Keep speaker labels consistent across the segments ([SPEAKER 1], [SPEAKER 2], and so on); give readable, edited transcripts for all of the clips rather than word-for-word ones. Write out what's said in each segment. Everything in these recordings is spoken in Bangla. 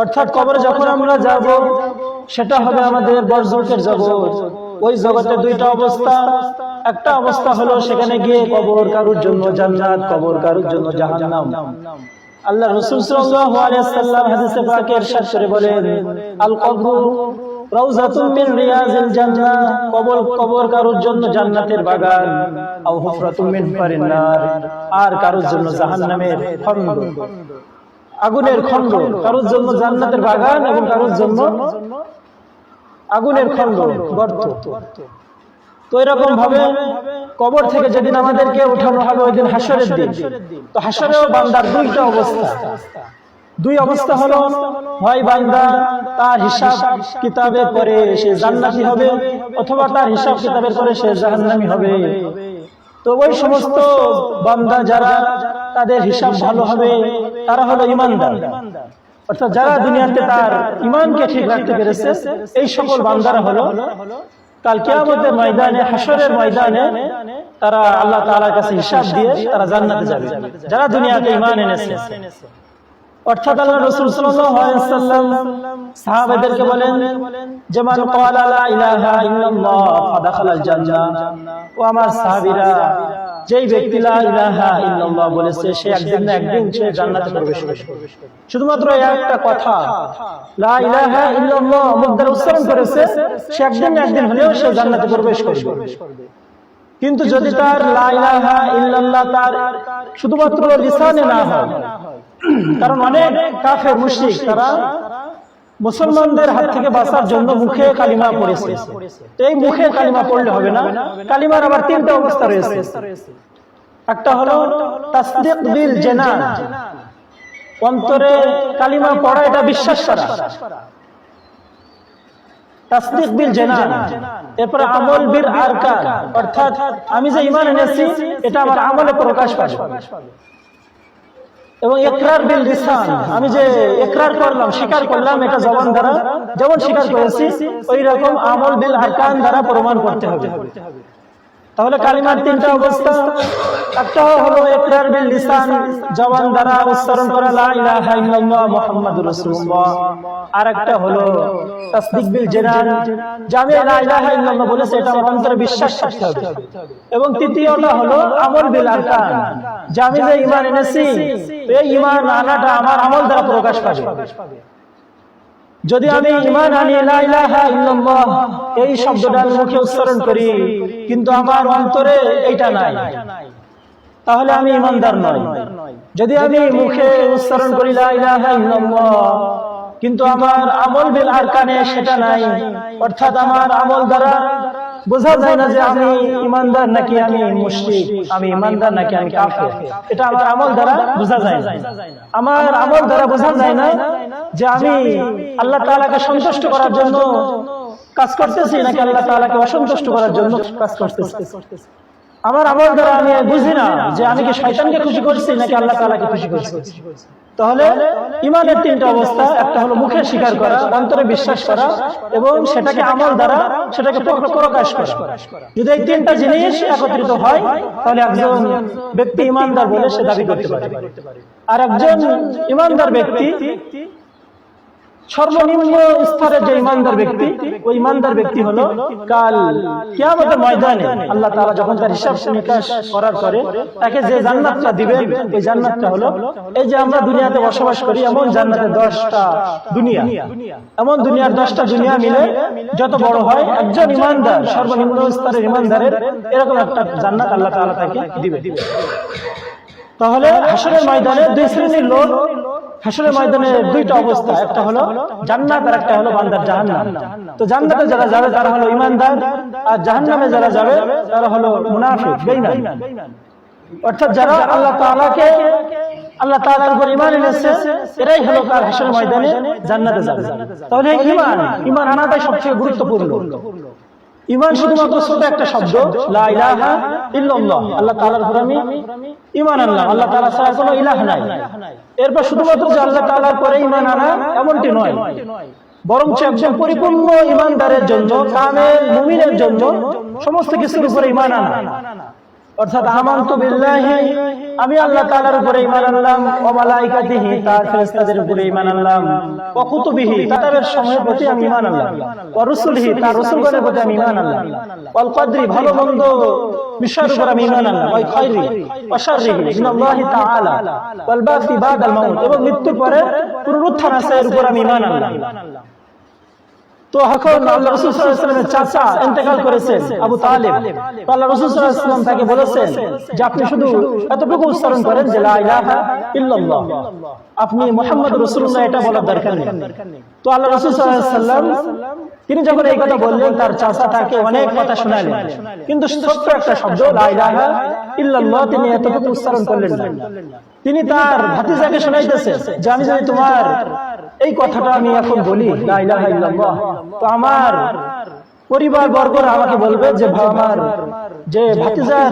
[SPEAKER 1] অর্থাৎ কবরে যখন আমরা যাব সেটা হবে আমাদের বরজখের জগৎ। ওই জগতে দুইটা অবস্থা, একটা অবস্থা হলো সেখানে গিয়ে কবর কারুর জন্য জান্নাত, কবর কারুর জন্য জাহান্নাম। আল্লাহ রাসূল সাল্লাল্লাহু আলাইহি ওয়াসাল্লাম হাদিসে পাকে ইরশাদ করে বলেন, আল কবরু রাউযাতুম মিন রিয়াজিল জান্নাহ, কবর কারুর জন্য জান্নাতের বাগান, আও হুফরাতুম মিন হুফারিন নার, আর কারুর জন্য জাহান্নামের খন্ড, আগুনের খন্ড। কারুর জন্য জান্নাতের বাগান এবং কারুর জন্য আগুনের খন্ড, গর্ত। তো এরকম ভাবে কবর থেকে যেদিন আমাদেরকে উঠানো হবে ওই দিন হাসরের দিন, তো হাসরেও বান্দার দুইটা অবস্থা। দুই অবস্থা হলো, হয় বান্দা তার হিসাব কিতাবের পরে সে জান্নাতি হবে, অথবা তার হিসাব কিতাবের পরে সে জাহান্নামী হবে। তো ওই সমস্ত বান্দা যারা তাদের হিসাব ভালো হবে তারা হলো ঈমানদার, অর্থাৎ যারা দুনিয়াতে তার ঈমানকে ঠিক রাখতে পেরেছে, এই সকল বান্দারা হলো কাল কিয়ামতের ময়দানে, হাসরের ময়দানে তারা আল্লাহ তাআলার কাছে হিসাব দিয়ে তারা জান্নাতে যাবে, যারা দুনিয়াতে ঈমান এনেছে। অর্থাৎ আল্লাহ রাসূল সাল্লাল্লাহু আলাইহি ওয়াসাল্লাম সাহাবাদেরকে বলেন যে মান ক্বালা লা ইলাহা ইল্লাল্লাহ ফাদাখালাল জান্নাহ, ও আমার সাহাবীরা, যেই ব্যক্তি লা ইলাহা ইল্লাল্লাহ বলেছে সে একদিন না একদিন সে জান্নাতে প্রবেশ করবে। শুধুমাত্র একটা কথা, লা ইলাহা ইল্লাল্লাহ মুখ দ্বারা উচ্চারণ করেছে, সে একদিন না একদিন হলেও সে জান্নাতে প্রবেশ করবে। কিন্তু যদি তার লা ইলাহা ইল্লাল্লাহ তার শুধুমাত্র লিসানে না হয়, কারণ অনেক কাফের মুশরিক তারা মুসলমানদের হাত থেকে বাঁচার জন্য মুখে কালিমা পড়েছে। এই মুখে কালিমা পড়লে হবে না, কালিমার আবার তিনটা অবস্থা রয়েছে। একটা হলো তাসদীক বিল জানান, অন্তরে কালিমা পড়া, এটা বিশ্বাস করা, তাসদীক বিল জানান। এরপর আমল বিল আরকান, অর্থাৎ আমি যে ঈমান এনেছি এটা আমার আমলে প্রকাশ পাবে। এবং ইকরার বিল লিসান, আমি যে ইকরার করলাম, স্বীকার করলাম, এটা জবান দ্বারা যেমন স্বীকার করেছি ওই রকম আমল বিল আরকান দ্বারা প্রমাণ করতে হবে। তাহলে কালিমার তিনটা অবস্থা, একটা হলো ইকরার বিল লিসান, জবান দ্বারা উচ্চারণ করা লা ইলাহা ইল্লাল্লাহ মুহাম্মাদুর রাসূলুল্লাহ, আর একটা হলো তাসদীক বিল জানান, যে আমি লা ইলাহা ইল্লাল্লাহ বলেছি এটা আমার অন্তরে বিশ্বাস করতে হবে। এবং তৃতীয়টা হলো আমল বিল আরকান, যে আমি যে ঈমান এনেছি এই ঈমান আনাটা আমার আমল দ্বারা প্রকাশ পাবে। যদি আমি ঈমান আনি লা ইলাহা ইল্লাল্লাহ এই শব্দটা আমি মুখে উচ্চারণ করি কিন্তু আমার অন্তরে এইটা নাই, তাহলে আমি ঈমানদার নই। যদি আমি মুখে উচ্চারণ করি লা ইলাহা ইল্লাল্লাহ কিন্তু আমার আমল বিল আরকানে সেটা নাই, অর্থাৎ আমার আমল দ্বারা বোঝা যায় না যে আমি ঈমানদার নাকি আমি মুশরিক, আমি ঈমানদার নাকি আমি কাফের, এটা আমার আমল দ্বারা বোঝা যায় না। আমার আমল দ্বারা বোঝা যায় না যে আমি আল্লাহ তাআলাকে সন্তুষ্ট করার জন্য কাজ করতেছি নাকি আল্লাহ তাআলাকে অসন্তুষ্ট করার জন্য কাজ করতেছি। আমার আমল দ্বারা আমি বুঝি না যে আমি কি শয়তানকে খুশি করছি নাকি আল্লাহ তাআলাকে খুশি করছি। তাহলে ঈমানের তিনটা অবস্থা, একটা হলো মুখে স্বীকার করা, অন্তরে বিশ্বাস করা এবং সেটাকে আমল দ্বারা সেটাকে প্রকাশ করা। যদি এই তিনটা জিনিস একত্রিত হয় তাহলে একজন ব্যক্তি ঈমানদার বলে সে দাবি করতে পারে। আর একজন ঈমানদার ব্যক্তি সর্বনিম্ন স্তরের যে ঈমানদার ব্যক্তি, ওই ঈমানদার ব্যক্তি হলো কাল কিয়ামতের ময়দানে আল্লাহ তাআলা যখন তার হিসাব নিকাশ করার পরে তাকে যে জান্নাতটা দিবেন, এই জান্নাতটা হলো এই যে আমরা দুনিয়াতে বসবাস করি এমন জান্নাতের 10টা দুনিয়া, এমন দুনিয়ার 10টা দুনিয়া মিলে যত বড় হয় একজন ঈমানদার, সর্বনিম্ন স্তরের ঈমানদারের এরকম একটা জান্নাত আল্লাহ তাআলা তাকে দিবেন। তাহলে হাসরের ময়দানে দুই শ্রেণীর লোক, হাসরের ময়দানে দুইটা অবস্থা, একটা হলো জান্নাত আর একটা হলো বান্দার জাহান্নাম। তো জান্নাতে যারা যাবে তারা হলো ঈমানদার, আর জাহান্নামে যারা যাবে তারা হলো মুনাফিক, বেঈমান। অর্থাৎ যারা আল্লাহ তাআলার উপর ঈমান এনেছে এরাই হলো কাল হাসরের ময়দানে জান্নাতে যাবে। তাহলে ঈমান আনাটাই সবচেয়ে গুরুত্বপূর্ণ। ঈমান শুধুমাত্র ছোট একটা শব্দ, লা ইলাহা ইল্লাল্লাহ, আল্লাহ তাআলার উপর আমি ঈমান আনলাম, আল্লাহ তাআলা ছাড়া কোনো ইলাহ নাই। এরপর শুধুমাত্র যে আল্লাহ তাআলার পরে ঈমান আনা এমনটি নয়, বরং একজন পরিপূর্ণ ঈমানদারের জন্য, কামেল মুমিনের জন্য সমস্ত কিছুর উপরে ঈমান আনা। অর্থাৎ আমানতু বিল্লাহি, আমি আল্লাহ তাআলার উপরে ঈমান আনলাম, ওয়া মালাইকাতিহি, তার ফেরেশতাদের উপরে ঈমান আনলাম, ওয়া কুতুবিহি, কিতাবের সমূহের প্রতি আমি ঈমান আনলাম, ওয়া রুসুলিহি, তার রাসূলগণের প্রতি আমি ঈমান আনলাম, ওয়াল কদরি, ভালো মন্দ বিষয়ের উপর আমি ঈমান আনলাম, ওয়া খায়রি ওয়া শাররিহি মিনাল্লাহি তাআলা, ওয়াল বাসি বাদাল মাউত, এবং মৃত্যুর পরে পুনরুত্থান আছে এর উপর আমি ঈমান আনলাম। তো এখন আল্লাহ রাসূল সাল্লাল্লাহু আলাইহি ওয়াসাল্লামের চাচা ইন্তেকাল করেছেন আবু তালিব। তো আল্লাহ রাসূল সাল্লাল্লাহু আলাইহি ওয়াসাল্লাম তাকে বলেছেন যে আপনি শুধু এতটুকু উচ্চারণ করেন যে লা ইলাহা ইল্লাল্লাহ, আপনি মুহাম্মদ রাসূলুল্লাহ এটা বলার দরকার নেই। তো আল্লাহ রাসূল সাল্লাল্লাহু আলাইহি ওয়াসাল্লাম তিনি যখন এই কথা বললেন, তার চাচা তাকে অনেক কথা শোনালেন, কিন্তু ছোট্ট একটা শব্দ লা ইলাহা ইল্লাল্লাহ তিনি এতটুকু উচ্চারণ করলেন না। তিনি তার ভাতিজাকে শোনাইতেছেন যে আমি যদি তোমার এই কথাটা আমি এখন বলি লা ইলাহা ইল্লাল্লাহ, তো আমার পরিবার বর্গরা আমাকে বলবে যে আমার যে ভাতিজার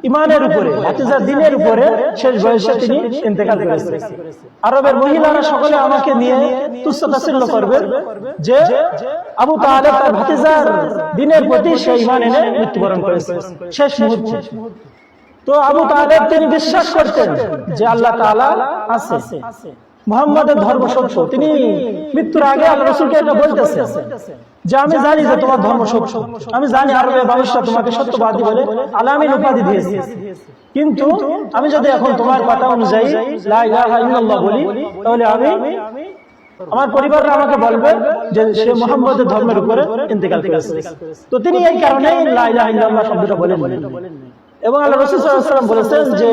[SPEAKER 1] ইমানের উপরে, ভাতিজার দ্বীনের উপরে শেষ বয়সে তিনি ইন্তেকাল করেছেন। আরবের মহিলারা সকলে আমাকে নিয়ে তুচ্ছ তাচ্ছিল্য করবে যে আবু তালেব তার ভাতিজার দ্বীনের প্রতি সে ঈমান এনে মৃত্যুবরণ করেছে শেষ মুহূর্তে। তো আবু তালেব তিনি বিশ্বাস করতেন যে আল্লাহ তাআলা আছে, মুহাম্মাদের ধর্ম সত্য। তিনি মৃত্যুর আগে আল্লাহ রাসূলকে এটা বলতেছেন যে আমি জানি যে তোমার ধর্ম সত্য, আমি জানি আরবের মানুষরা তোমাকে সত্যবাদী বলে আলামিন উপাধি দিয়েছে, কিন্তু আমি যদি এখন তোমার কথা অনুযায়ী লা ইলাহা ইল্লাল্লাহ বলি, তাহলে আমি আমার পরিবাররা আমাকে বলবে যে সে মুহাম্মাদের ধর্মের উপরে ইন্তেকাল করেছে। তো তিনি এই কারণে লা ইলাহা ইল্লাল্লাহ শব্দটা বলেন। এবং আল্লাহ রাসূল সাল্লাল্লাহু আলাইহি ওয়াসাল্লাম বলেছেন যে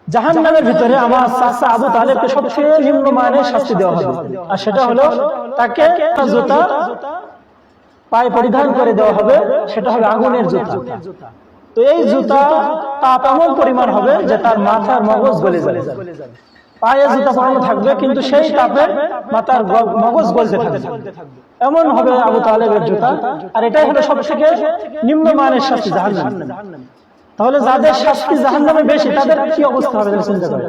[SPEAKER 1] জাহান্নামের ভিতরে আমার চাচা আবু তালেবকে সবচেয়ে নিম্নমানের শাস্তি দেওয়া হবে, আর সেটা হলো তাকে জুতা পায়ে পরিধান করে দেওয়া হবে, সেটা হবে আগুনের জুতা। তো এই জুতা তাপ এমন পরিমাণ হবে যে তার মাথার মগজ গলে যাবে। পায়ে জুতা পরানো থাকবে কিন্তু সেই তাপে মাথার মগজ গলতে থাকবে, এমন হবে আবু তালেবের জুতা। আর এটাই হলো সবথেকে নিম্নমানের শাস্তি জাহান্নাম। তাহলে যাদের শাস্তি জাহান্নামে বেশি তাদের কি অবস্থা হবে চিন্তা করে।